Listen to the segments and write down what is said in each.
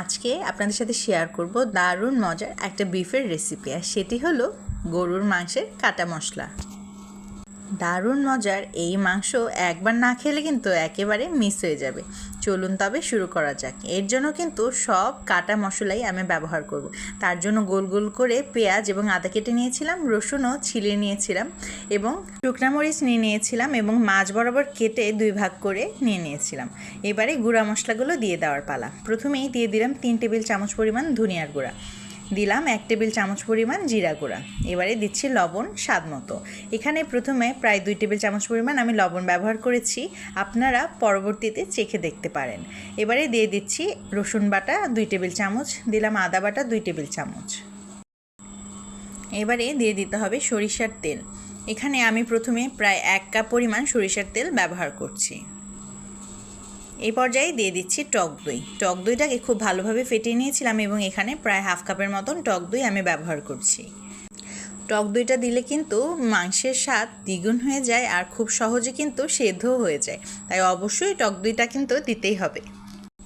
আজকে আপনাদের সাথে শেয়ার করব দারুণ মজার একটা বিফের রেসিপি, আর সেটি হলো গরুর মাংসের কাটা মশলা। দারুণ মজার এই মাংস একবার না খেলে কিন্তু একেবারে মিস হয়ে যাবে। চলুন তবে শুরু করা যাক। এর জন্য কিন্তু সব কাটা মশলাই আমি ব্যবহার করব। তার জন্য গোল গোল করে পেঁয়াজ এবং আদা কেটে নিয়েছিলাম, রসুনও ছিলে নিয়েছিলাম এবং শুকনা মরিচ নিয়ে নিয়েছিলাম এবং মাছ বরাবর কেটে 2 ভাগ করে নিয়ে নিয়েছিলাম। এবারে গুঁড়া মশলাগুলো দিয়ে দেওয়ার পালা। প্রথমেই দিয়ে দিলাম 3 টেবিল চামচ পরিমাণ ধনিয়ার গুঁড়া, দিলাম 1 টেবিল চামচ পরিমাণ জিরা গুঁড়া। এবারে দিচ্ছি লবণ স্বাদ মতো। এখানে প্রথমে প্রায় 2 টেবিল চামচ পরিমাণ আমি লবণ ব্যবহার করেছি, আপনারা পরবর্তীতে চেখে দেখতে পারেন। এবারে দিয়ে দিচ্ছি রসুন বাটা 2 টেবিল চামচ, দিলাম আদা বাটা 2 টেবিল চামচ। এবারে দিয়ে দিতে হবে সরিষার তেল। এখানে আমি প্রথমে প্রায় 1 কাপ পরিমাণ সরিষার তেল ব্যবহার করছি। এই পর্যায়ে দিয়ে দিচ্ছি টক দই। টক দইটাকে খুব ভালোভাবে ফেটিয়ে নিয়েছিলাম এবং এখানে প্রায় হাফ কাপের মতন টক দই আমি ব্যবহার করছি। টক দইটা দিলে কিন্তু মাংসের স্বাদ দ্বিগুণ হয়ে যায় আর খুব সহজে কিন্তু সেদ্ধও হয়ে যায়, তাই অবশ্যই টক দইটা কিন্তু দিতেই হবে।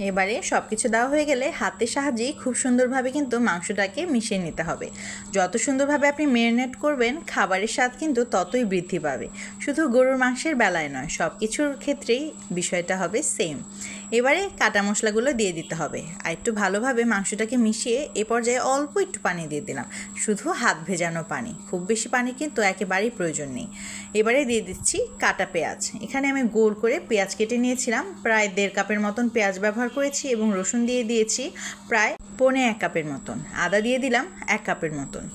এবারে সব কিছু দেওয়া হয়ে গেলে হাতের সাহায্যেই খুব সুন্দরভাবে কিন্তু মাংসটাকে মিশিয়ে নিতে হবে। যত সুন্দরভাবে আপনি ম্যারিনেট করবেন, খাবারের স্বাদ কিন্তু ততই বৃদ্ধি পাবে। শুধু গরুর মাংসের বেলায় নয়, সব কিছুর ক্ষেত্রেই বিষয়টা হবে সেম। এবারে কাটা মশলাগুলো দিয়ে দিতে হবে আর একটু ভালোভাবে মাংসটাকে মিশিয়ে এ পর্যায়ে অল্প একটু পানি দিয়ে দিলাম, শুধু হাত ভেজানো পানি, খুব বেশি পানি কিন্তু একেবারেই প্রয়োজন নেই। এবারে দিয়ে দিচ্ছি কাটা পেঁয়াজ। এখানে আমি গোল করে পেঁয়াজ কেটে নিয়েছিলাম, প্রায় 1.5 কাপের মতন পেঁয়াজ ব্যবহার করেছি এবং রসুন দিয়ে দিয়েছি প্রায় 1.25 কাপের মতন, আদা দিয়ে দিলাম 1 কাপের মতন।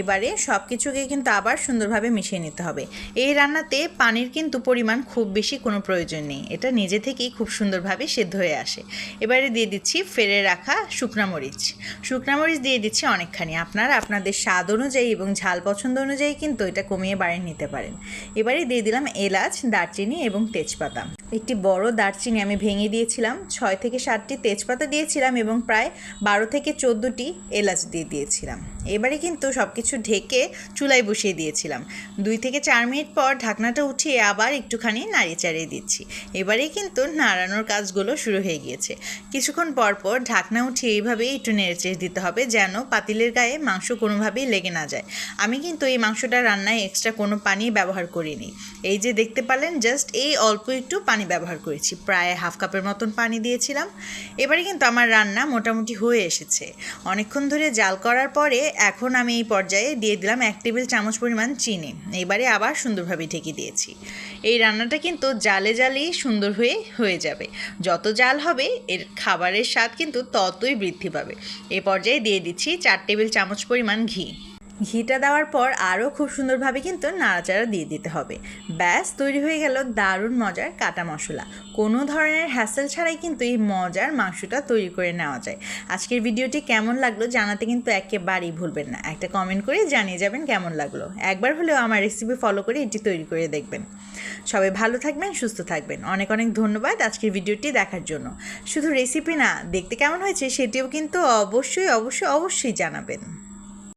এবারে সব কিছুকে কিন্তু আবার সুন্দরভাবে মিশিয়ে নিতে হবে। এই রান্নাতে পানির কিন্তু পরিমাণ খুব বেশি কোনো প্রয়োজন নেই, এটা নিজে থেকেই খুব সুন্দরভাবে সেদ্ধ হয়ে আসে। এবারে দিয়ে দিচ্ছি ফেলে রাখা শুকনা মরিচ। শুকনা মরিচ দিয়ে দিচ্ছি অনেকখানি, আপনারা আপনাদের স্বাদ অনুযায়ী এবং ঝাল পছন্দ অনুযায়ী কিন্তু এটা কমিয়ে বাড়িয়ে নিতে পারেন। এবারে দিয়ে দিলাম এলাচ, দারচিনি এবং তেজপাতা। একটি বড় দারচিনি আমি ভেঙে দিয়েছিলাম, 6 থেকে 7টি তেজপাতা দিয়েছিলাম এবং প্রায় 12 থেকে 14টি এলাচ দিয়ে দিয়েছিলাম। এবারে কিন্তু সব কিছু ঢেকে চুলায় বসিয়ে দিয়েছিলাম। 2 থেকে 4 মিনিট পর ঢাকনাটা উঠিয়ে আবার একটুখানি নাড়িয়ে চাড়িয়ে দিচ্ছি। এবারেই কিন্তু নাড়ানোর কাজগুলো শুরু হয়ে গিয়েছে। কিছুক্ষণ পর পর ঢাকনা উঠিয়ে এইভাবেই একটু নেড়েচেড়ে দিতে হবে, যেন পাতিলের গায়ে মাংস কোনোভাবেই লেগে না যায়। আমি কিন্তু এই মাংসটা রান্নায় এক্সট্রা কোনো পানি ব্যবহার করিনি। এই যে দেখতে পারলেন, জাস্ট এই অল্প একটু পানি ব্যবহার করেছি, প্রায় হাফ কাপের মতন পানি দিয়েছিলাম। এবারে কিন্তু আমার রান্না মোটামুটি হয়ে এসেছে। অনেকক্ষণ ধরে জাল করার পরে এখন আমি এই পর্যায়ে দিয়ে দিলাম 1 টেবিল চামচ পরিমাণ চিনি। এবারে আবার সুন্দরভাবে ঢেকে দিয়েছি। এই রান্নাটা কিন্তু জালে জালেই সুন্দর হয়ে যাবে। যত জাল হবে এর খাবারের স্বাদ কিন্তু ততই বৃদ্ধি পাবে। এই পর্যায়ে দিয়ে দিচ্ছি 4 টেবিল চামচ পরিমাণ ঘি। ঘিটা দেওয়ার পর আরও খুব সুন্দরভাবে কিন্তু নাড়াচাড়া দিয়ে দিতে হবে। ব্যাস তৈরি হয়ে গেল দারুণ মজার কাটা মশলা। কোনো ধরনের হ্যাসেল ছাড়াই কিন্তু এই মজার মাংসটা তৈরি করে নেওয়া যায়। আজকের ভিডিওটি কেমন লাগলো জানাতে কিন্তু একেবারেই ভুলবেন না, একটা কমেন্ট করে জানিয়ে যাবেন কেমন লাগলো। একবার হলেও আমার রেসিপি ফলো করে এটি তৈরি করে দেখবেন। সবাই ভালো থাকবেন, সুস্থ থাকবেন। অনেক অনেক ধন্যবাদ আজকের ভিডিওটি দেখার জন্য। শুধু রেসিপি না, দেখতে কেমন হয়েছে সেটিও কিন্তু অবশ্যই অবশ্যই অবশ্যই জানাবেন।